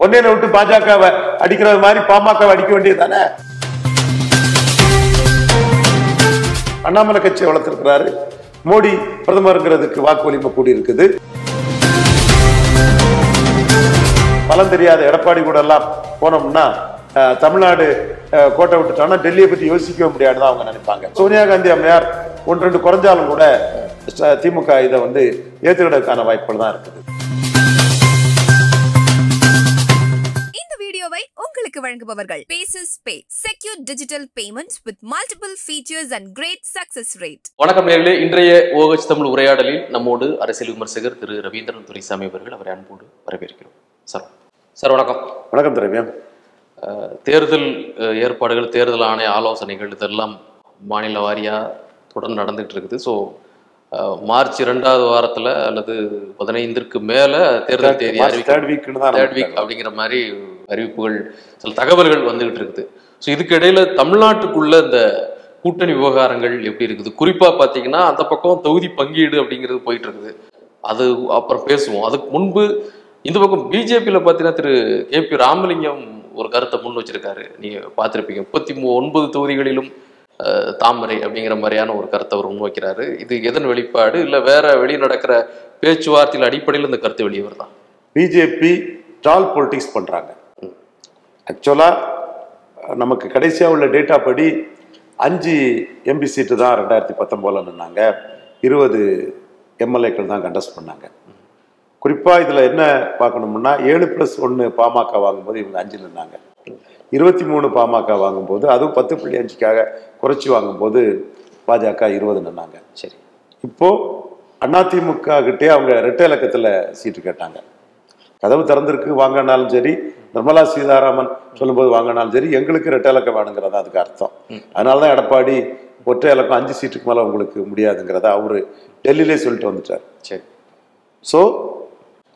பொன்னையனை விட்டு பாஜகவை அடிக்கிறது மாதிரி பாமகவை அடிக்க வேண்டியது தானே. அண்ணாமலை கட்சியை வளர்த்திருக்கிறாரு. மோடி பிரதமருங்கிறதுக்கு வாக்கு வலிமை கூடி இருக்குது. பலம் தெரியாத எடப்பாடி கூட எல்லாம் போனோம்னா தமிழ்நாடு கோட்டை விட்டுட்டோம்னா டெல்லியை பத்தி யோசிக்க முடியாதுதான் அவங்க நினைப்பாங்க. சோனியா காந்தி அம்மையார் ஒன்று ரெண்டு குறைஞ்சாலும் கூட திமுக இதை ஏற்றுக்கிறதுக்கான வாய்ப்புகள் தான் இருக்குது. உங்களுக்கு வழங்குபவர்கள் Paysys Pay, secure digital payments with multiple features and great success rate. வணக்கம் நேயர்களே, இன்றைய OH தமிழ் உரையாடலில் நம்மோடு அரசியல் விமர்சகர் திரு ரவீந்திரன் துரைசாமி அவர்கள், அவரை அன்போடு வரவேற்கிறோம். சார் வணக்கம். வணக்கம் திரவியம். தேர்தல் ஏற்பாடுகள், தேர்தல் ஆணைய ஆலோசனைகள் இதெல்லாம் மாநில வாரியா தொடர்ந்து நடந்துட்டு இருக்குது. ஸோ மார்ச் 2வது வாரத்துல அல்லது 15ற்கு மேல தேர்தல் தேதி தேர்ட் வீக் அப்படிங்கிற மாதிரி அறிவிப்புகள், சில தகவல்கள் வந்துகிட்டு இருக்குது. ஸோ இதுக்கு இடையில தமிழ்நாட்டுக்குள்ள இந்த கூட்டணி விவகாரங்கள் எப்படி இருக்குது? குறிப்பா பாத்தீங்கன்னா அந்த பக்கம் தொகுதி பங்கீடு அப்படிங்கிறது போயிட்டு இருக்குது. அது அப்புறம் பேசுவோம். அதுக்கு முன்பு இந்த பக்கம் பிஜேபியில பாத்தீங்கன்னா திரு KP ராமலிங்கம் ஒரு கருத்தை முன் வச்சிருக்காரு. நீங்க பார்த்திருப்பீங்க. 39 தொகுதிகளிலும் தாமரை அப்படிங்கிற மாதிரியான ஒரு கருத்தை அவர் முன்வைக்கிறாரு. இது எதன் வெளிப்பாடு, இல்ல வேற வெளியே நடக்கிற பேச்சுவார்த்தையில் அடிப்படையில் இந்த கருத்து வெளியே வருதான்? பிஜேபி டால் பொலிட்டிக்ஸ் பண்றாங்க. ஆக்சுவலா நமக்கு கடைசியா உள்ள டேட்டா படி 5 MP சீட்டு தான் 2019 நின்னாங்க. 20 MLAக்கள் தான் கண்டஸ்ட் பண்ணாங்க. குறிப்பா இதுல என்ன பார்க்கணும்னா 7+1 பாமக வாங்கும்போது இவங்க 5 நின்னாங்க. 23 பாமக வாங்கும்போது, அதுவும் 10.5க்காக குறைச்சி வாங்கும்போது பாஜக 20 நின்னாங்க. சரி, இப்போ அதிமுக கிட்டே அவங்க இரட்டை இலக்கத்துல சீட்டு கேட்டாங்க. கதவு திறந்திருக்கு வாங்கினாலும் சரி, நிர்மலா சீதாராமன் சொல்லும்போது வாங்கினாலும் சரி, எங்களுக்கு இரட்டை இலக்கம் வேணுங்கிறதா அதுக்கு அர்த்தம். அதனாலதான் எடப்பாடி ஒற்றை இலக்கம் 5 சீட்டுக்கு மேல உங்களுக்கு முடியாதுங்கிறத அவரு டெல்லியிலே சொல்லிட்டு வந்துட்டார். சரி. ஸோ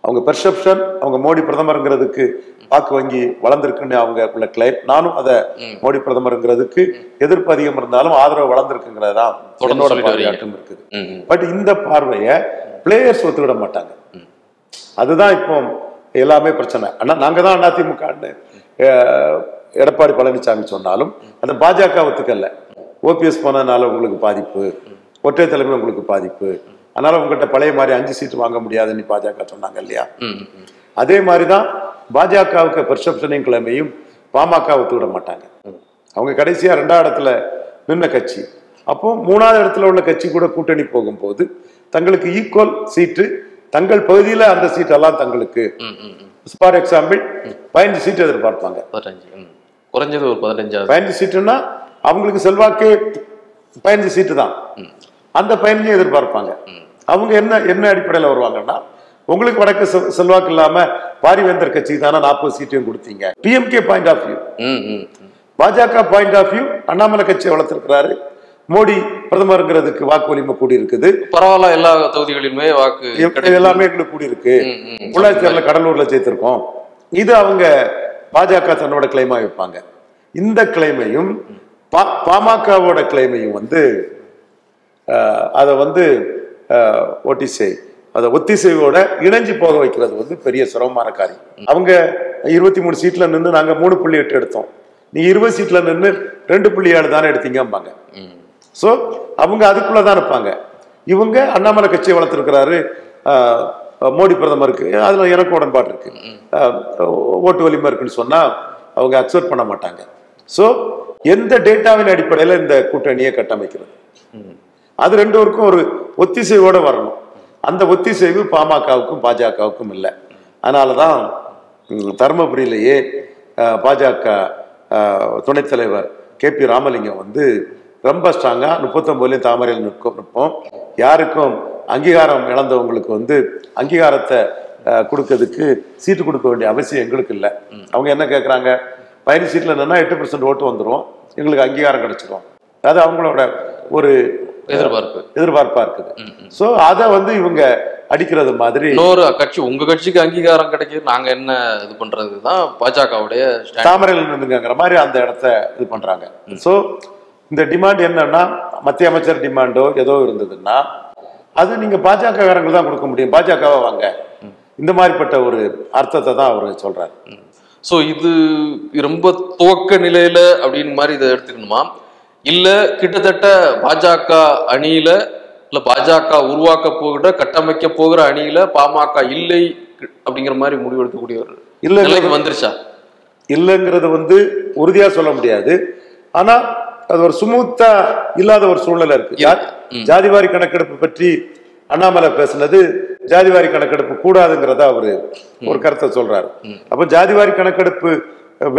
அவங்க பெர்செப்ஷன், அவங்க மோடி பிரதமருங்கிறதுக்கு வாக்கு வங்கி வளர்ந்துருக்குன்னு அவங்க உள்ள கிளைம். நானும் அதை மோடி பிரதமருங்கிறதுக்கு எதிர்ப்பு அதிகம் இருந்தாலும் ஆதரவு வளர்ந்துருக்குங்கிறதான் என்னோட பார்வையாட்டும் இருக்குது. பட் இந்த பார்வையை பிளேயர்ஸ் ஒத்துக்கிட மாட்டாங்க. அதுதான் இப்போ எல்லாமே பிரச்சனை. ஆனா நாங்க தான் அதிமுகன்னு எடப்பாடி பழனிசாமி சொன்னாலும் அந்த பாஜக ஒத்துக்கல. OPS போனதுனால உங்களுக்கு பாதிப்பு, ஒற்றை தலைமை உங்களுக்கு பாதிப்பு, அதனால உங்ககிட்ட பழைய மாதிரி 5 சீட்டு வாங்க முடியாதுன்னு பாஜக சொன்னாங்க இல்லையா? அதே மாதிரிதான் பாஜகவுக்கு பெர்செப்ஷனையும் கிழமையும் பாமக ஒத்துவிட மாட்டாங்க. அவங்க கடைசியா 2வது இடத்துல நின்ன கட்சி. அப்போ 3வது இடத்துல உள்ள கட்சி கூட கூட்டணி போகும்போது தங்களுக்கு ஈக்குவல் சீட்டு, தங்கள் பகுதியில அந்த சீட்டெல்லாம் தங்களுக்கு, ஃபார் எக்ஸாம்பிள் 15 சீட்டு எதிர்பார்ப்பாங்க. குறைஞ்சது ஒரு 15 சீட்டுன்னா அவங்களுக்கு செல்வாக்கு 15 சீட்டு தான். அந்த 15 எதிர்பார்ப்பாங்க. அவங்க என்ன அடிப்படையில் வருவாங்கன்னா, உங்களுக்கு வடக்கு செல்வாக்கு இல்லாம பாரிவேந்தர் கட்சிக்கு தானே 40 சீட்டையும் கொடுத்தீங்க. PMK பாயிண்ட் ஆஃப் வியூ, பாஜக பாயிண்ட் ஆஃப் வியூ, அண்ணாமலை கட்சியை வளர்த்திருக்கிறாரு. மோடி பிரதமருங்கிறதுக்கு வாக்கு வலிமை கூடி இருக்குது. பரவாயில்ல, எல்லா தொகுதிகளிலுமே வாக்கு எல்லாமே எங்களுக்கு கூடி இருக்கு. உள்ளாட்சியர்ல கடலூர்ல சேர்த்திருக்கோம். இது அவங்க பாஜக தன்னோட கிளைமா வைப்பாங்க. இந்த கிளைமையும் பாமகவோட கிளைமையும் அதை ஒத்திசைவோட இணைஞ்சு போக வைக்கிறது பெரிய சிரமமான காரியம். அவங்க 23 சீட்ல நின்று நாங்க 3.8 எடுத்தோம், நீ 20 சீட்ல நின்று 2.7 தானே எடுத்தீங்கம்பாங்க. சோ அவங்க அதுக்குள்ளதான் இருப்பாங்க. இவங்க அண்ணாமலை கட்சியை வளர்த்திருக்கிறாரு, மோடி பிரதமருக்கு அதுல எனக்கு உடன்பாடு இருக்கு, ஓட்டு வலிமை இருக்குன்னு சொன்னா அவங்க அக்செப்ட் பண்ண மாட்டாங்க. சோ எந்த டேட்டாவின் அடிப்படையில இந்த கூட்டணியை கட்டமைக்கிறது, அது ரெண்டுவருக்கும் ஒரு ஒத்திசைவோட வரணும். அந்த ஒத்திசைவு பாமகவுக்கும் பாஜகவுக்கும் இல்லை. அதனாலதான் தருமபுரியிலேயே பாஜக துணைத் தலைவர் KP ராமலிங்கம் ரொம்ப ஸ்ட்ராங்கா 39 தாமரையில் நிற்போம், யாருக்கும் அங்கீகாரம் இழந்தவங்களுக்கு அங்கீகாரத்தை கொடுக்கறதுக்கு சீட்டு கொடுக்க வேண்டிய அவசியம் எங்களுக்கு இல்லை. அவங்க என்ன கேட்குறாங்க, 15 சீட்ல என்னன்னா 8% ஓட்டு வந்துடும், எங்களுக்கு அங்கீகாரம் கிடைச்சிடும். அது அவங்களோட ஒரு எதிர்பார்ப்பா இருக்குது. சோ அத இவங்க அடிக்கிறது மாதிரி இன்னொரு கட்சி, உங்க கட்சிக்கு அங்கீகாரம் கிடைக்குது, நாங்க என்ன இது பண்றதுதான் பாஜகவுடைய தாமரையில் நின்னுங்கிற மாதிரி அந்த இடத்த இது பண்றாங்க. சோ இந்த டிமாண்ட் என்னன்னா, மத்திய அமைச்சர் டிமாண்டோ ஏதோ இருந்ததுன்னா அது நீங்க பாஜக காரங்களுக்கு தான் கொடுக்க முடியும். பாஜகவா வாங்க, இந்த மாதிரிப்பட்ட ஒரு அர்த்தத்தை தான் அவர் சொல்றாரு. ஸோ இது ரொம்ப துவக்க நிலையில அப்படின்னு மாதிரி இதை எடுத்துக்கணுமா, இல்ல கிட்டத்தட்ட பாஜக அணியில இல்ல பாஜக உருவாக்க போகிற கட்டமைக்க போகிற அணியில பாமக இல்லை அப்படிங்கிற மாதிரி முடிவெடுக்கக்கூடிய ஒரு நிலைக்கு வந்துருச்சா? இல்லைங்கிறது உறுதியா சொல்ல முடியாது. ஆனா அது ஒரு சுமூத்தா இல்லாத ஒரு சூழ்நிலை இருக்கு. ஜாதிவாரி கணக்கெடுப்பு பற்றி அண்ணாமலை பேசுனது ஜாதிவாரி கணக்கெடுப்பு கூடாதுங்கிறத அவரு ஒரு கருத்தை சொல்றாரு. அப்ப ஜாதிவாரி கணக்கெடுப்பு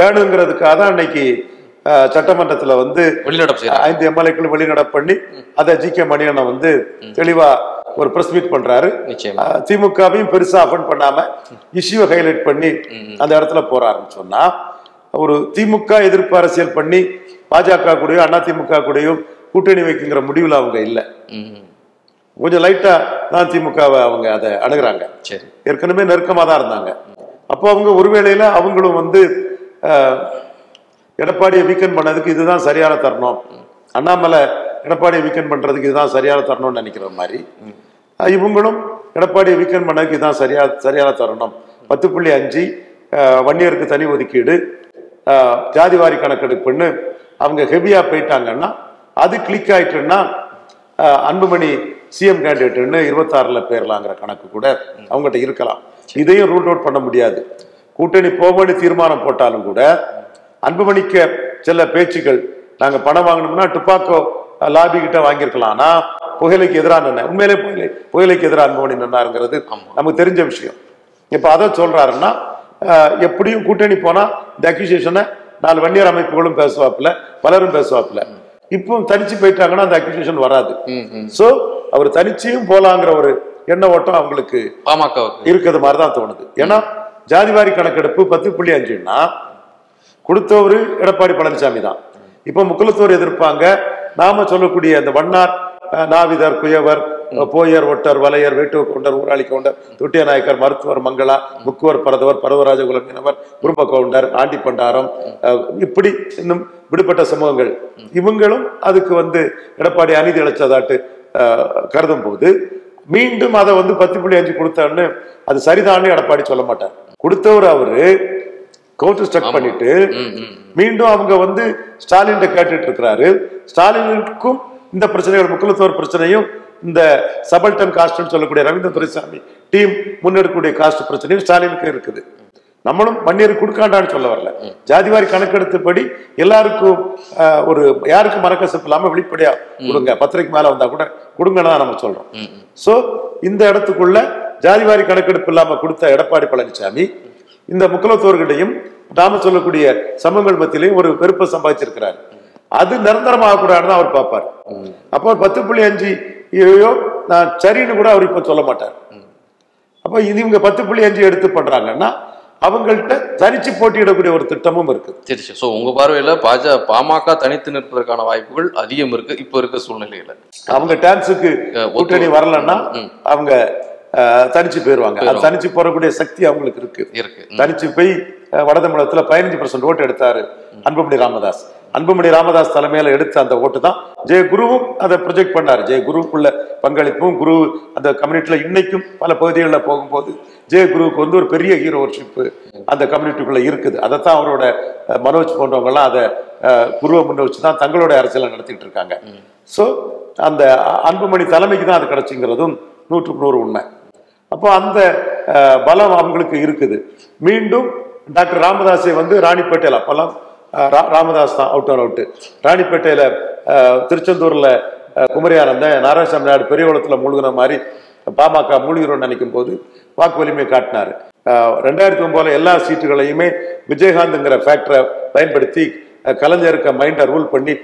வேணுங்கிறதுக்காக தான் அன்னைக்கு சட்டமன்றத்துல 5 எம்எல்ஏக்கள் வெளிநடப்பு பண்ணி அதை ஜி.கே. மணியண்ணன் தெளிவா ஒரு பிரஸ் மீட் பண்றாரு. திமுகவையும் பெருசா அஃபண்ட் பண்ணாம இஷ்யூவை ஹைலைட் பண்ணி அந்த இடத்துல போறாருன்னு சொன்னா, ஒரு திமுக எதிர்ப்பு அரசியல் பண்ணி பாஜக கூடயோ அதிமுக கூடயோ கூட்டணி வைக்குங்கிற முடிவுல அவங்க இல்லை. கொஞ்சம் லைட்டா தான் திமுகவை அவங்க அதை அணுகுறாங்க. ஏற்கனவே நெருக்கமா தான் இருந்தாங்க. அப்போ அவங்க ஒருவேளையில அவங்களும் எடப்பாடியை வீக்கெண்ட் பண்ணதுக்கு இதுதான் சரியான தருணம், அண்ணாமலை எடப்பாடியை வீக்கெண்ட் பண்றதுக்கு இதுதான் சரியான தருணம்னு நினைக்கிற மாதிரி இவங்களும் எடப்பாடியை வீக்கெண்ட் பண்ணதுக்கு இதுதான் சரியான தருணம். 10.5 வன்னியருக்கு தனி ஒதுக்கீடு, ஜாதிவாரி கணக்கெடுப்புன்னு அவங்க ஹெவியா போயிட்டாங்கன்னா, அது கிளிக் ஆயிட்டுன்னா அன்புமணி சிஎம் கேண்டிடேட்னு 26ல் பேரலாங்கிற கணக்கு கூட அவங்ககிட்ட இருக்கலாம். இதையும் ரூல் அவுட் பண்ண முடியாது. கூட்டணி போகணும்னு தீர்மானம் போட்டாலும் கூட அன்புமணிக்க சில பேச்சுக்கள், நாங்க பணம் வாங்கணும்னா டுபாக்கோ லாபி கிட்ட வாங்கியிருக்கலாம், ஆனா புகையிலைக்கு எதிராக நின்ன, உண்மையிலே புகையிலைக்கு எதிராக அன்புமணி நின்னாருங்கிறது நமக்கு தெரிஞ்ச விஷயம். இப்ப அதை சொல்றாருன்னா, எப்படியும் கூட்டணி போனா இந்த அக்யூசியேஷனை 4 வன்னியர் அமைப்புகளும் பேசுவாப்புல, பலரும் பேசுவாப்புல. இப்போ தனிச்சு போயிட்டாங்கன்னா அந்த அக்யூசியேஷன் வராது. சோ அவர் தனிச்சையும் போலாங்கிற ஒரு எண்ண ஓட்டம் அவங்களுக்கு இருக்கிறது மாதிரிதான் தோணுது. ஏன்னா ஜாதிவாரி கணக்கெடுப்பு 10.5ன்னா கொடுத்தவரு எடப்பாடி பழனிசாமி தான். இப்ப முக்குலத்தோர் எதிர்ப்பாங்க. நாம சொல்லக்கூடிய அந்த வண்ணார், நாவிதர், குயவர், போயர், ஒட்டர், வலையர், வேட்டுவ கவுண்டர், ஊராளி கவுண்டர், தொட்டிய நாயக்கர், மருத்துவர், மங்களா, முக்குவர், பரதவர், பரவராஜ குலமினவர், குருப கவுண்டர், ஆண்டி பண்டாரம், இப்படி இன்னும் விடுபட்ட சமூகங்கள், இவங்களும் அதுக்கு எடப்பாடி அநீதி இழைச்சதாட்டு கருதும் போது மீண்டும் அதை 10.5 கொடுத்தான்னு அது சரிதான்னு எடப்பாடி சொல்ல மாட்டார். கொடுத்தவர் அவரு கவுண்டர் ஸ்ட்ரக் பண்ணிட்டு மீண்டும் அவங்க ஸ்டாலின் கேட்டுட்டு இருக்கிறாரு. ஸ்டாலினுக்கும் இந்த பிரச்சனைகள், முக்குலத்தோர் பிரச்சனையும், இந்த சபல்டன் காஸ்ட் சொல்லக்கூடிய ரவீந்திர துரைசாமி டீம் முன்னெடுக்கக்கூடிய காஸ்ட் பிரச்சனையும் ஸ்டாலினுக்கு இருக்குது. நம்மளும் வன்னியருக்கு கொடுக்காண்டான்னு சொல்ல வரல. ஜாதிவாரி கணக்கெடுத்தபடி எல்லாருக்கும் ஒரு யாருக்கும் மனக்கசப்பு இல்லாம வெளிப்படையா கொடுங்க, 10 மேல வந்தா கூட கொடுங்கன்னு தான் நம்ம சொல்றோம். சோ இந்த இடத்துக்குள்ள ஜாதிவாரி கணக்கெடுப்பு இல்லாம கொடுத்த எடப்பாடி பழனிசாமி இந்த முக்குலத்தோர்கிட்டையும் நாம சொல்லக்கூடிய சமூகங்கள் மத்தியிலையும் ஒரு வெறுப்பை சம்பாதிச்சிருக்கிறார். அது நிரந்தரமாக கூடாதுன்னு அவர் பார்ப்பார். அப்போ 10.5 நான் சரின்னு கூட அவர் இப்ப சொல்ல மாட்டார். அப்ப இவங்க 10.5 எடுத்து பண்றாங்கன்னா அவங்கள்ட்ட தனிச்சு போட்டியிடக்கூடிய ஒரு திட்டமும் இருக்கு. சரி, சோ உங்க பார்வையில பாமக தனித்து நிற்பதற்கான வாய்ப்புகள் அதிகம் இருக்கு இப்ப இருக்க சூழ்நிலையில. அவங்க டான்ஸுக்கு கூட்டணி வரலன்னா அவங்க தனிச்சு போயிருவாங்க. அது தனிச்சு போறக்கூடிய சக்தி அவங்களுக்கு இருக்கு. தனிச்சு போய் வடதமிழகத்துல 15% ஓட்டு எடுத்தாரு அன்புமணி ராமதாஸ். அன்புமணி ராமதாஸ் தலைமையில எடுத்த அந்த ஓட்டு தான் ஜெயகுருவும் அதை ப்ரொஜெக்ட் பண்ணாரு. ஜெயகுருவுக்குள்ள பங்களிப்பும், குரு அந்த கம்யூனிட்டியில இன்னைக்கும் பல பகுதிகளில் போகும்போது ஜெயகுருவுக்கு ஒரு பெரிய ஹீரோவர்ஷிப் அந்த கம்யூனிட்டிக்குள்ள இருக்குது. அதைத்தான் அவரோட மனோஜ் போன்றவங்க எல்லாம் அதை குருவை முன்ன வச்சுதான் தங்களுடைய அரசியலை நடத்திட்டு இருக்காங்க. ஸோ அந்த அன்புமணி தலைமைக்கு தான் அது கிடைச்சுங்கிறதும் 100க்கு 100 உண்மை. அப்போ அந்த பலம் அவங்களுக்கு இருக்குது. மீண்டும் டாக்டர் ராமதாஸை ராணிப்பேட்டையில், அப்பெல்லாம் ராமதாஸ் தான் அவுட். ராணிப்பேட்டையில திருச்செந்தூர்ல குமரியானந்த நாராயணசாமி நாயுடு பெரியகுளத்துல மூழ்கின மாதிரி பாமக மூழ்கிறோம்னு நினைக்கும் போது வாக்கு வலிமை காட்டினாரு. 2009 எல்லா சீட்டுகளையுமே விஜயகாந்த்ங்கிற ஃபேக்டரை பயன்படுத்தி கலைஞருக்கு மைண்டை ரூல் பண்ணி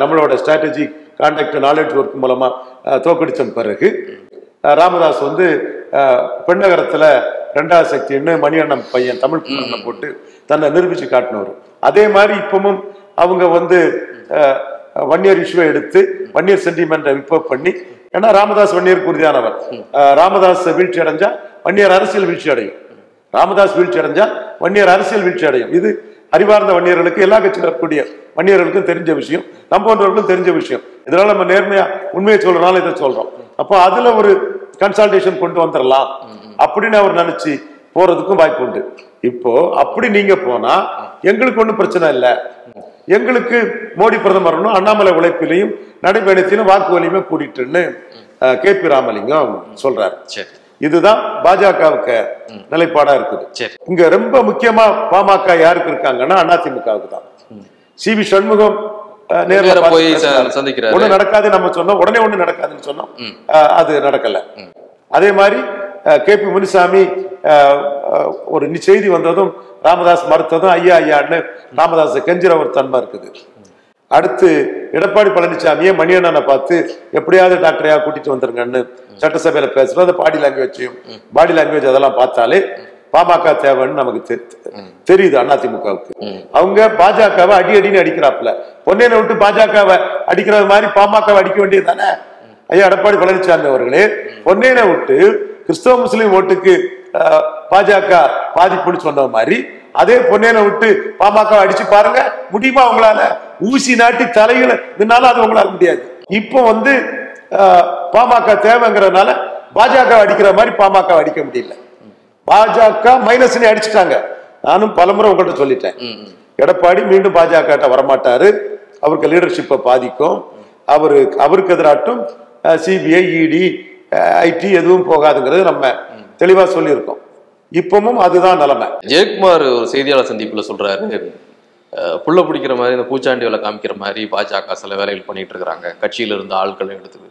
நம்மளோட ஸ்ட்ராட்டஜி கான்டாக்ட் நாலேஜ் ஒர்க் மூலமா தோக்கடிச்ச பிறகு ராமதாஸ் பெண்ணகரத்துல 2வது சக்தின்னு மணியண்ணன் பையன் தமிழ் போட்டு தன்னை நிரூபிச்சு காட்டினவர். அதே மாதிரி இப்பவும் அவங்க வன்னியர் இஷ்யூவை எடுத்து வன்னியர் சென்டிமெண்ட்டை விப்பப் பண்ணி, ஏன்னா ராமதாஸ் வன்னியருக்கு உறுதியானவர். ராமதாஸ் வீழ்ச்சி அடைஞ்சா வன்னியர் அரசியல் வீழ்ச்சி அடையும், ராமதாஸ் வீழ்ச்சி அடைஞ்சா வன்னியர் அரசியல் வீழ்ச்சி அடையும். இது அறிவார்ந்த வன்னியர்களுக்கு, எல்லா கட்சியில் இருக்கக்கூடிய வன்னியர்களுக்கும் தெரிஞ்ச விஷயம், நம்ம போன்றவர்களுக்கும் தெரிஞ்ச விஷயம். இதனால நம்ம நேர்மையா உண்மையை சொல்றதுனால இதை சொல்றோம். அப்போ அதுல ஒரு கன்சல்டேஷன் கொண்டு வந்துடலாம் அப்படின்னு அவர் நினைச்சு போறதுக்கும் வாய்ப்பு உண்டு. இப்போ அப்படி நீங்க போனா எங்களுக்கு ஒண்ணும் பிரச்சனை இல்லை. எங்களுக்கு மோடி பிரதமர் அண்ணாமலை உழைப்பிலையும் நடைபயணத்திலும் வாக்கு வலியுமே கூட்டிட்டுன்னு KP ராமலிங்கம் சொல்றாரு. இதுதான் பாஜகவுக்கு நிலைப்பாடா இருக்குது. இங்க ரொம்ப முக்கியமா பாமக யாருக்கு இருக்காங்கன்னா அதிமுகவுக்கு தான். CB சண்முகம் நேர்ல போய் சந்திக்கிறார். ஒண்ணு நடக்காது நம்ம சொன்னோம், உடனே ஒண்ணு நடக்காதுன்னு சொன்னோம், அது நடக்கல. அதே மாதிரி KP முனுசாமி ஒரு செய்தி வந்ததும் ராமதாஸ் மறுத்ததும் ஐயா ஐயான்னு ராமதாஸ் கெஞ்சிற ஒரு தன்மை இருக்குது. அடுத்து எடப்பாடி பழனிசாமியே மணியண்ணனை பார்த்து எப்படியாவது டாக்டரையா கூட்டிட்டு வந்துருங்கன்னு சட்டசபையில பேசுறோம். அந்த பாடி லாங்குவேஜ் அதெல்லாம் பார்த்தாலே பாமக தேவைன்னு நமக்கு தெரியுது. அதிமுகவுக்கு அவங்க பாஜகவை அடின்னு அடிக்கிறாப்புல. பொன்னையனை விட்டு பாஜகவை அடிக்கிறது மாதிரி பாமகவை அடிக்க வேண்டியது தானே. ஐயா எடப்பாடி பழனிசாமி அவர்களே, பொன்னையனை விட்டு கிறிஸ்தவ முஸ்லீம் ஓட்டுக்கு பாஜக பாதிப்புன்னு சொன்ன மாதிரி அதே பொன்னையனை விட்டு பாமக அடிச்சு பாருங்க, முடியுமா உங்களால? ஊசி நாட்டி தலையில நின்னாலும் அது உங்களால முடியாது. இப்போ பாமக தேவைங்கிறதுனால பாஜக அடிக்கிற மாதிரி பாமக அடிக்க முடியல. பாஜக மைனஸ் அடிச்சுட்டாங்க. நானும் பலமுறை உங்கள்கிட்ட சொல்லிட்டேன், எடப்பாடி மீண்டும் பாஜக வரமாட்டாரு, அவருக்கு லீடர்ஷிப்பை பாதிக்கும், அவருக்கு எதிராட்டும் CBI ED IT எதுவும் போகாதுங்கிறது நம்ம தெளிவா சொல்லியிருக்கோம். இப்பவும் அதுதான் நிலைமை. ஜெயக்குமார் ஒரு செய்தியாளர் சந்திப்புல சொல்றாரு, புள்ள பிடிக்கிற மாதிரி இந்த பூச்சாண்டி வேலை காமிக்கிற மாதிரி பாஜக சில வேலைகள் பண்ணிட்டு இருக்கிறாங்க, கட்சியில இருந்து ஆட்கள் எடுத்துது.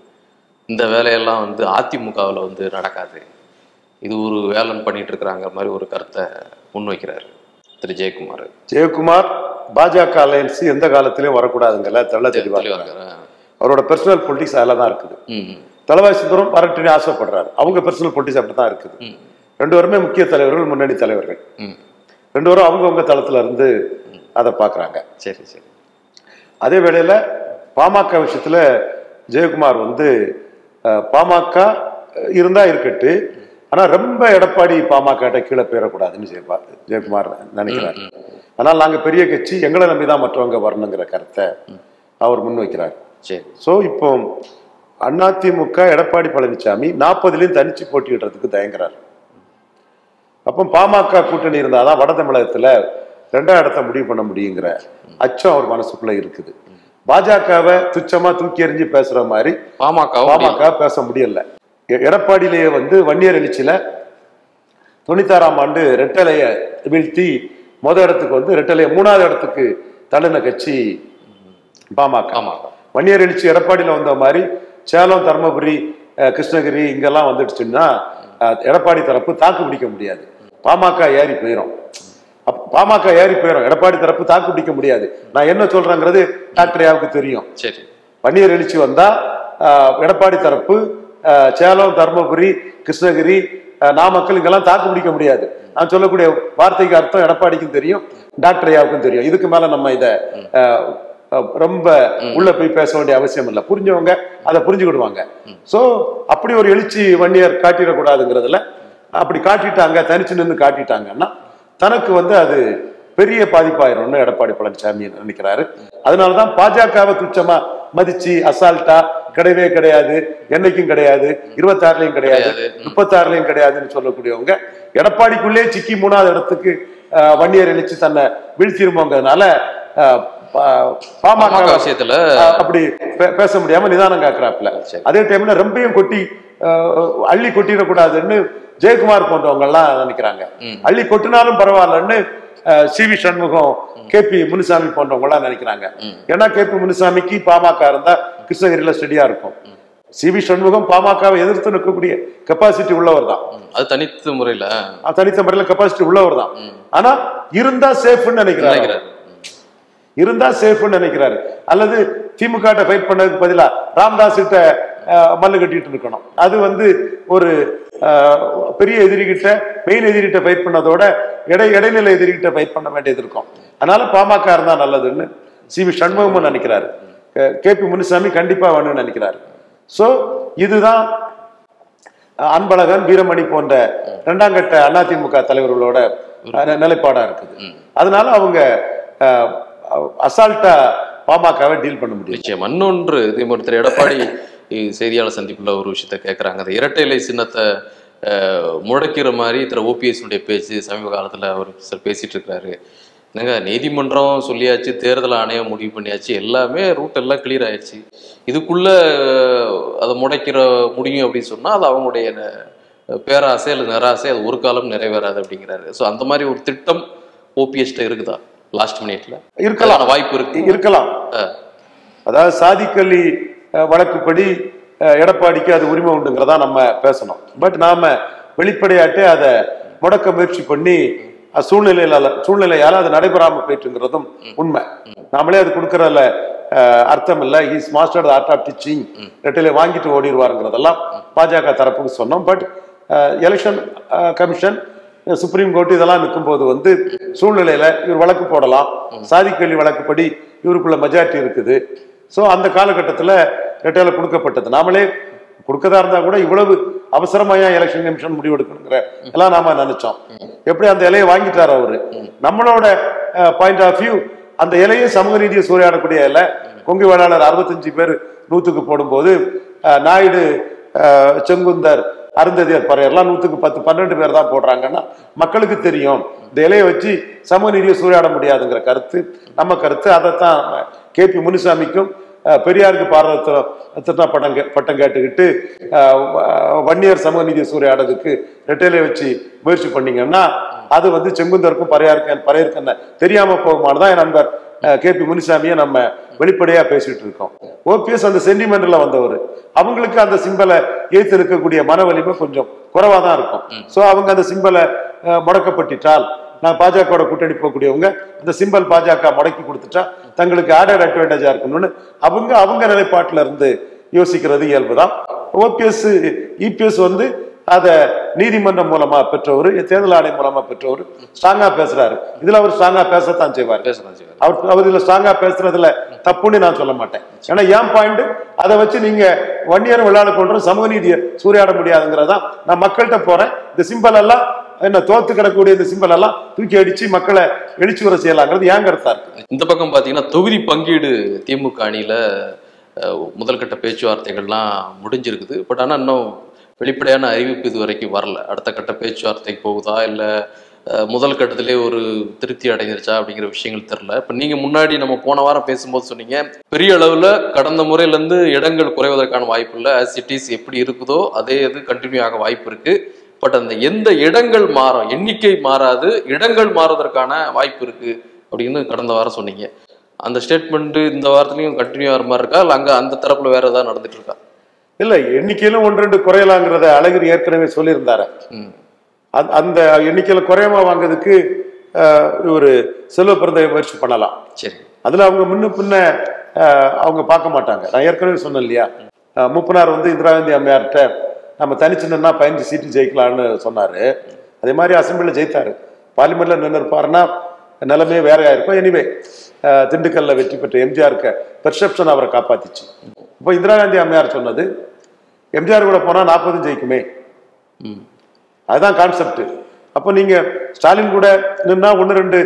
இந்த வேலையெல்லாம் அதிமுகவில் நடக்காது, இது ஒரு வேலைன்னு பண்ணிட்டு இருக்கிறாங்க மாதிரி ஒரு கருத்தை முன்வைக்கிறாரு திரு ஜெயக்குமார். பாஜக அலையன்ஸ் எந்த காலத்திலயும் வரக்கூடாதுங்கல்ல தெள்ள தெளிவாக அவரோட பெர்சனல் பொலிட்டிக்ஸ் அதில் தான் இருக்குது. தலவாய் சுந்தரம் வரட்டுன்னு ஆசைப்படுறாரு, அவங்க பெர்சனல் பொலிட்டிக்ஸ் அப்படிதான் இருக்குது. ரெண்டு பேருமே முக்கிய தலைவர்கள், முன்னணி தலைவர்கள். ரெண்டு பேரும் அவங்கவுங்க தளத்துல இருந்து அதை பாக்குறாங்க. சரி சரி. அதே வேளையில பாமக விஷயத்துல ஜெயக்குமார் பாமக இருந்தா இருக்கட்டு, ஆனா ரொம்ப எடப்பாடி பாமக கீழே போயிடக்கூடாதுன்னு ஜெயக்குமார் நினைக்கிறார். ஆனால் நாங்க பெரிய கட்சி, எங்களை நம்பிதான் மற்றவங்க வரணுங்கிற கருத்தை அவர் முன்வைக்கிறார். சோ இப்போ அதிமுக எடப்பாடி பழனிசாமி 40லயும் தனிச்சு போட்டியிடுறதுக்கு தயங்குறாரு. அப்போ பாமக கூட்டணி இருந்தாதான் வட தமிழகத்துல 2ஆம் இடத்தை முடிவு பண்ண முடியுங்கிற அச்சம் அவர் மனசுக்குள்ள இருக்குது. பாஜகவை துச்சமா தூக்கி எறிஞ்சு பேசுற மாதிரி பாமக பேச முடியல. எடப்பாடியிலேயே வன்னியர் எழுச்சியில 96ஆம் ஆண்டு ரெட்டலைய வீழ்த்தி இடத்துக்கு ரெட்டலைய 3ஆவது இடத்துக்கு தள்ளின கட்சி பாமக. வன்னியர் எழுச்சி எடப்பாடியில வந்த மாதிரி சேலம், தர்மபுரி, கிருஷ்ணகிரி இங்கெல்லாம் வந்துடுச்சுன்னா எடப்பாடி தரப்பு தாக்கு பிடிக்க முடியாது, பாமக ஏறி போயிடும். எடப்பாடி தரப்பு தாக்கு பிடிக்க முடியாது. நான் என்ன சொல்றேங்கிறது டாக்டர் தெரியும். வன்னியர் எழுச்சி வந்தா எடப்பாடி தரப்பு சேலம், தர்மபுரி, கிருஷ்ணகிரி, நாமக்கல் இங்கெல்லாம் தாக்கு பிடிக்க முடியாது. நான் சொல்லக்கூடிய வார்த்தைக்கு அர்த்தம் எடப்பாடிக்கும் தெரியும், டாக்டர் ஐயாவுக்கும் தெரியும். இதுக்கு மேல நம்ம இதை ரொம்ப உள்ள போய் பேச வேண்டிய அவசியம் இல்லை. புரிஞ்சவங்க அதை புரிஞ்சுக்கிடுவாங்க. சோ அப்படி ஒரு எழுச்சி வன்னியர் காட்டிடக்கூடாதுங்கிறதுல அப்படி காட்டிட்டாங்க, தனிச்சு நின்று காட்டிட்டாங்கன்னா தனக்கு அது பெரிய பாதிப்பாயிரும்னு எடப்பாடி பழனிசாமி நினைக்கிறாரு. அதனாலதான் பாஜகவை துச்சமா மதிச்சு அசால்ட்டா கிடையவே கிடையாது, என்னைக்கும் கிடையாது, 26லயும் கிடையாது, 36லயும் கிடையாதுன்னு சொல்லக்கூடியவங்க எடப்பாடிக்குள்ளே சிக்கி 3ஆவது இடத்துக்கு வன்னியர் எழுச்சி தன்னை வீழ்த்திருமோங்கிறதுனால பாமக விஷயத்துல அப்படி பேச முடியாம நிதானம் காக்குறாப்ல. அதே டைம்ல ரொம்பையும் கொட்டி அள்ளி கொட்டிடக்கூடாதுன்னு ஜெயக்குமார் போன்றவங்க எல்லாம் நினைக்கிறாங்க. அள்ளி கொட்டினாலும் பரவாயில்லன்னு CB சண்முகம், KP முனுசாமி போன்றவங்க எல்லாம் நினைக்கிறாங்க. ஏன்னா KP முனுசாமிக்கு பாமக இருந்தா கிருஷ்ணகிரியில ஸ்டெடியா இருக்கும். CB சண்முகம் பாமகவை எதிர்த்து நிற்கக்கூடிய கெப்பாசிட்டி உள்ளவர் தான். அது தனித்த முறையில கெப்பாசிட்டி உள்ளவர் தான். ஆனா இருந்தா சேஃப்னு நினைக்கிறாரு, அல்லது திமுக ஃபைட் பண்ணதுக்கு பதிலா ராமதாஸ் கிட்ட மல்லு கட்டிட்டு இருக்கணும். அது ஒரு பெரிய எதிரிகிட்ட, மெயின் எதிரிகிட்ட ஃபைட் பண்ணதோட இடைநிலை எதிரிகிட்ட ஃபைட் பண்ண வேண்டியது இருக்கும். அதனால பாமக இருந்தா நல்லதுன்னு CB சண்முகமும் நினைக்கிறாரு, KP முனுசாமி கண்டிப்பா வேணும்னு நினைக்கிறாரு. சோ இதுதான் அன்பழகன், வீரமணி போன்ற 2ஆம் கட்ட அதிமுக தலைவர்களோட நிலைப்பாடா இருக்குது. அதனால அவங்க அசால்ட்டா பாமகவை டீல் பண்ண முடியும். இன்னொன்று எடப்பாடி செய்தியாளர் சந்திப்புல ஒரு விஷயத்த கேட்கறாங்க, அந்த இரட்டை இலை சின்னத்தை முடக்கிற மாதிரி ஓபிஎஸ்னுடைய பேச்சு சமீப காலத்தில் அவர் பேசிட்டு இருக்கிறாரு. என்னங்க நீதிமன்றம் சொல்லியாச்சு, தேர்தல் ஆணையம் முடிவு பண்ணியாச்சு, எல்லாமே ரூட் எல்லாம் கிளியர் ஆயிடுச்சு, இதுக்குள்ள அதை முடைக்கிற முடியும் அப்படின்னு சொன்னால் அது அவங்களுடைய பேராசை அல்லது நிராசை, அது ஒரு காலம் நிறைவேறாது அப்படிங்கிறாரு. ஸோ அந்த மாதிரி ஒரு திட்டம் ஓபிஎஸ்ட இருக்குதா லாஸ்ட் மினிட்ல? இருக்கலாம், வாய்ப்பு இருக்கு, இருக்கலாம். அதாவது சாதிக்கல்லி வழக்குப்படி எடப்பாடிக்கு அது உரிமை உண்டுங்கிறதா நம்ம பேசணும். பட் நாம வெளிப்படையாட்டு அதை முடக்க முயற்சி பண்ணி சூழ்நிலையால அது நடைபெறாம போயிட்டுங்கிறதும் உண்மை. நாமளே அது கொடுக்கறதுல அர்த்தம் இல்லை. He's master art of teaching, ரெட்டில வாங்கிட்டு ஓடிடுவாருங்கிறதெல்லாம் பாஜக தரப்புக்கு சொன்னோம். But election commission, supreme court இதெல்லாம் நிற்கும்போது வந்து சூழ்நிலையில இவர் வழக்கு போடலாம், சாதிக்கல்வி வழக்குப்படி இவருக்குள்ள மெஜாரிட்டி இருக்குது. ஸோ அந்த காலகட்டத்தில் ரெட்டையில கொடுக்கப்பட்டது. நாமளே கொடுக்கதா இருந்தா கூட இவ்வளவு அவசரமாயா எலெக்ஷன் கமிஷன் முடிவு எடுக்கணுங்கிற எல்லாம் நாம நினைச்சோம். எப்படி அந்த இலையை வாங்கிட்டார் அவரு. நம்மளோட பாயிண்ட் ஆஃப் வியூ, அந்த இலையை சமூக நீதியை சூறையாடக்கூடிய இலை. கொங்கு வேளாளர் 65 பேர் 100க்கு போடும்போது நாயுடு, செங்குந்தர், அருந்ததியர் பறையர்லாம் 100க்கு 10-12 பேர் தான் போடுறாங்கன்னா மக்களுக்கு தெரியும் இந்த இலையை வச்சு சமூக நீதியை சூறையாட முடியாதுங்கிற கருத்து நம்ம கருத்து. அதைத்தான் KP முனுசாமிக்கும் பெரியாருக்கு பாரத பட்டம் கேட்டுக்கிட்டு வன்னியர் சமூக நீதியை சூறையாடுறதுக்கு ரெட்டையில வச்சு முயற்சி பண்ணீங்கன்னா அது வந்து செங்குந்தருக்கும் பறையருக்கும் என்ன தெரியாம போகுமானதான் என் நண்பர் KP முனுசாமியை நம்ம வெளிப்படையா பேசிட்டு இருக்கோம். ஓபிஎஸ் அந்த சென்டிமெண்ட்ல வந்தவர். அவங்களுக்கு அந்த சிம்பலை ஏத்து இருக்கக்கூடிய மன வலிமை கொஞ்சம் குறைவா தான் இருக்கும். ஸோ அவங்க அந்த சிம்பலை முடக்கப்பட்டுட்டால், நான் பாஜக கூட்டணி போகக்கூடியவங்க அந்த சிம்பல் பாஜக முடக்கி கொடுத்துட்டா தங்களுக்கு ஆடட் அட்வான்டேஜா இருக்கணும்னு அவங்க நிலைப்பாட்டில இருந்து யோசிக்கிறது இயல்புதான். ஓபிஎஸ் இபிஎஸ் வந்து அதை நீதிமன்றம் மூலமா பெற்றவர், தேர்தல் ஆணையம் மூலமா பெற்றவர், ஸ்ட்ராங்கா பேசுறாரு. இதுல அவர் ஸ்ட்ராங்கா பேசத்தான் செய்வார். அவர் இதுல ஸ்ட்ராங்கா பேசுறதுல தப்புன்னு நான் சொல்ல மாட்டேன். ஏன்னா என் பாயிண்ட், அதை வச்சு நீங்க வன்னியர் விளையாட கொண்டு சமூக நீதியை சூறையாட முடியாதுங்கிறதா நான் மக்கள்கிட்ட போறேன். இந்த சிம்பல் எல்லாம் என்ன தோத்து கிடக்கூடிய இந்த சிம்பல் எல்லாம் தூக்கி அடிச்சு மக்களை எழுச்சி வர செய்யலாங்கிறது ஏன் கருத்தா இருக்கு. இந்த பக்கம் பாத்தீங்கன்னா தொகுதி பங்கீடு திமுக அணியில முதல் கட்ட பேச்சுவார்த்தைகள்லாம் முடிஞ்சிருக்குது. பட் ஆனா இன்னும் வெளிப்படையான அறிவிப்பு இது வரைக்கும் வரல. அடுத்த கட்ட பேச்சுவார்த்தைக்கு போகுதா இல்ல முதல் கட்டத்திலே ஒரு திருப்தி அடைஞ்சிருச்சா அப்படிங்கிற விஷயங்கள் தெரியல. இப்ப நீங்க முன்னாடி நம்ம போன வாரம் பேசும்போது சொன்னீங்க, பெரிய அளவுல கடந்த முறையில இருந்து இடங்கள் குறைவதற்கான வாய்ப்பு இல்லை, சிட்டிஸ் எப்படி இருக்குதோ அதே இது கண்டினியூ ஆக வாய்ப்பு இருக்கு. பட் அந்த எந்த இடங்கள் மாறும், எண்ணிக்கை மாறாது, இடங்கள் மாறுவதற்கான வாய்ப்பு இருக்கு அப்படின்னு கடந்த வாரம் சொன்னீங்க. அந்த ஸ்டேட்மெண்ட் இந்த வாரத்திலையும் கண்டினியூ ஆகிற மாதிரி இருக்கா, இல்லை அங்க அந்த தரப்புல வேற ஏதாவது நடந்துட்டு இருக்கா? இல்ல, எண்ணிக்கையிலும் 1-2 குறையலாங்கிறத அழகிரி ஏற்கனவே சொல்லியிருந்தாரு. அந்த எண்ணிக்கையில குறையமா வாங்கிறதுக்கு ஒரு செல்வ பிறந்த முயற்சி பண்ணலாம். சரி, அதுல அவங்க முன்ன அவங்க பார்க்க மாட்டாங்க. நான் ஏற்கனவே சொன்னேன் இல்லையா, மூப்பனார் வந்து இந்திரா காந்தி அம்மையார்கிட்ட நம்ம தனிச்சின்னா 15 சீட்டு ஜெயிக்கலான்னு சொன்னாரு. அதே மாதிரி அசம்பிளில ஜெயித்தாரு. பார்லிமெண்ட்ல நின்று இருப்பாருன்னா நிலைமையே வேறையா இருக்கும். எனிவே திண்டுக்கல்ல வெற்றி பெற்ற எம்ஜிஆருக்கு பெர்செப்ஷன் அவரை காப்பாத்திச்சு. இப்போ இந்திரா காந்தி அம்மையார் சொன்னது, எம்ஜிஆர் கூட போனா 40 ஜெயிக்குமே, அதுதான் கான்செப்ட். அப்போ நீங்க ஸ்டாலின் கூட நின்னா 1-2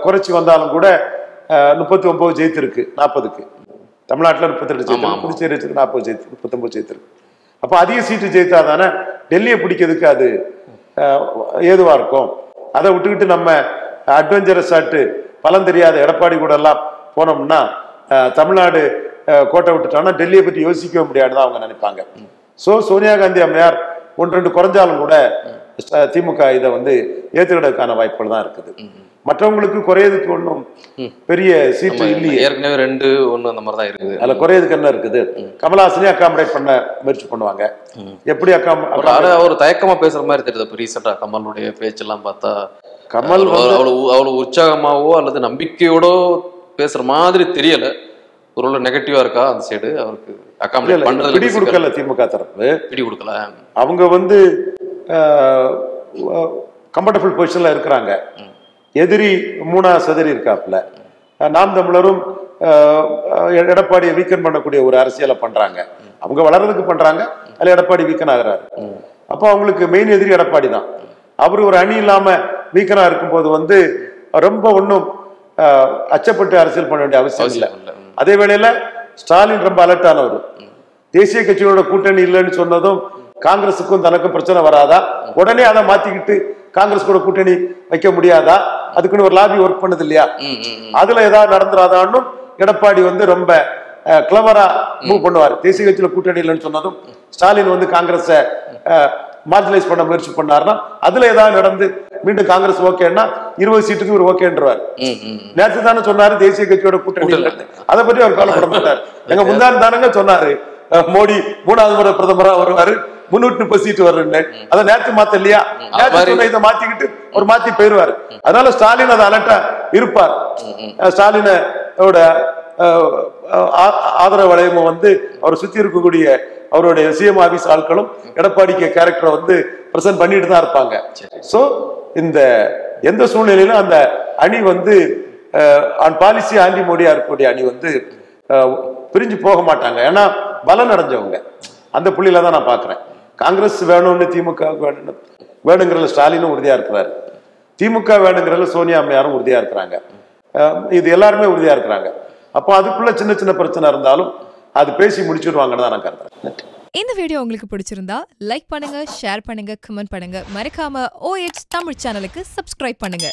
குறைச்சி வந்தாலும் கூட 39 ஜெயித்திருக்கு 40க்கு. தமிழ்நாட்டில் 38 ஜெயித்திருக்கு, புதுச்சேரி 40 ஜெயித்து 39 ஜெயித்திருக்கு. அப்போ அதிக சீட்டு ஜெயித்தா தானே டெல்லியை பிடிக்கிறதுக்கு அது ஏதுவா இருக்கும். அதை விட்டுக்கிட்டு நம்ம அட்வென்ச்சரஸ் ஆட்டு பலம் தெரியாத எடப்பாடி கூட எல்லாம் போனோம்னா தமிழ்நாடு கோட்டை விட்டுட்டோம்னா டெல்லியை பற்றி யோசிக்கவே முடியாதுதான் அவங்க நினைப்பாங்க. ஸோ சோனியா காந்தி அம்மையார் 1-2 குறைஞ்சாலும் கூட திமுக இதை வந்து ஏற்றுக்கிறதுக்கான வாய்ப்புகள் தான் இருக்குது. மற்றவங்களுக்கு குறையதுக்கு ஒன்றும் பெரிய சீட்டு இல்லையே, ஏற்கனவே 2-1 அந்த மாதிரி தான் இருக்குது. அதுல குறையதுக்கு என்ன இருக்குது? கமல்ஹாசனே அகாமடேட் பண்ண முயற்சி பண்ணுவாங்க. எப்படி ஒரு தயக்கமா பேசுற மாதிரி தெரியுது. இப்போ ரீசெண்டா கமலுடைய பேச்செல்லாம் பார்த்தா கமல் அவ்வளவு உற்சாகமாவோ அல்லது நம்பிக்கையோட பேசுற மாதிரி தெரியல. ஒரு நெகட்டிவா இருக்கா அந்த சைடு? அவருக்கு அகாமடேட் பண்றது பிடி கொடுக்கல திமுக தரப்பு, பிடி கொடுக்கல. அவங்க வந்து கம்ஃபர்டபுள் பொசிஷன்ல இருக்கிறாங்க. எதிரி 3 சதறி இருக்காப்புல. நாம் தமிழரும் எடப்பாடியை வீக்கன் பண்ணக்கூடிய ஒரு அரசியலை பண்றாங்க. அவங்க வளர்றதுக்கு பண்றாங்க, அதுல எடப்பாடி வீக்கன் ஆகிறாரு. அப்போ அவங்களுக்கு மெயின் எதிரி எடப்பாடி தான். அவரு ஒரு அணி இல்லாம வீக்கனா இருக்கும்போது வந்து ரொம்ப ஒன்றும் அச்சப்பட்டு அரசியல் பண்ண வேண்டிய அவசியம் இல்லை. அதே வேளையில ஸ்டாலின் ரொம்ப அலர்ட் ஆனவர். தேசிய கட்சியோட கூட்டணி இல்லைன்னு சொன்னதும் காங்கிரஸுக்கும் தனக்கும் பிரச்சனை வராதா? உடனே அதை மாத்திக்கிட்டு காங்கிரஸ் கூட கூட்டணி வைக்க முடியாதா? அதுக்குன்னு ஒரு லாபி ஒர்க் பண்ணது இல்லையா? அதுல ஏதாவது நடந்துராதான்னு எடப்பாடி வந்து ரொம்ப கிளவரா மூவ் பண்ணுவார். தேசிய கட்சியில கூட்டணி இல்லைன்னு சொன்னதும் ஸ்டாலின் வந்து காங்கிரஸை மார்ஜினைஸ் பண்ண முயற்சி பண்ணாருன்னா அதுல ஏதாவது நடந்து மீண்டும் காங்கிரஸ் ஓகேன்னா 20 சீட்டுக்கு ஒரு ஓகேன்றவார். நேற்று தானே சொன்னாரு தேசிய கட்சியோட கூட்டணி அதை பற்றி அவர் கவலைப்பட மாட்டார். எங்க முந்தான தானங்க சொன்னாரு மோடி 3வது முறை பிரதமரா வருவாரு, 330 சீட்டு வருன்னு. அதை நேற்று மாத்த இல்லையா? நேற்று இதை மாத்திக்கிட்டு ஒரு மாத்தி போயிருவாரு. அதனால ஸ்டாலின் அதை அலர்ட்டா இருப்பார். ஸ்டாலினோட ஆதரவு வளையமும் வந்து அவர் சுத்தி இருக்கக்கூடிய அவருடைய சிஎம் ஆபீஸ் ஆட்களும் எடப்பாடிக்கு கேரக்டரை வந்து பிரசன்ட் பண்ணிட்டு தான் இருப்பாங்க. சோ இந்த எந்த சூழ்நிலையிலும் அந்த அணி வந்து பாலிசி ஆன்டி மோடியா இருக்கக்கூடிய அணி வந்து பிரிஞ்சு போக மாட்டாங்க. ஏன்னா பலம் அடைஞ்சவங்க அந்த புள்ளியில தான் நான் பாக்குறேன். காங்கிரஸ் வேணும்னு திமுக வேணுங்கிறதுல ஸ்டாலினும் உறுதியா இருக்கிறாரு, திமுக வேணுங்கிறதுல சோனியா அம்மையாரும் உறுதியா இருக்கிறாங்க, இது எல்லாருமே உறுதியா இருக்கிறாங்க. அப்போ அதுக்குள்ள சின்ன சின்ன பிரச்சனை இருந்தாலும் அது பேசி முடிச்சுடுவாங்கன்னு தான் நான் கருதுறேன். இந்த வீடியோ உங்களுக்கு பிடிச்சிருந்தா லைக் பண்ணுங்க, ஷேர் பண்ணுங்க, கமெண்ட் பண்ணுங்க. மறக்காம OH தமிழ் சேனலுக்கு சப்ஸ்கிரைப் பண்ணுங்க.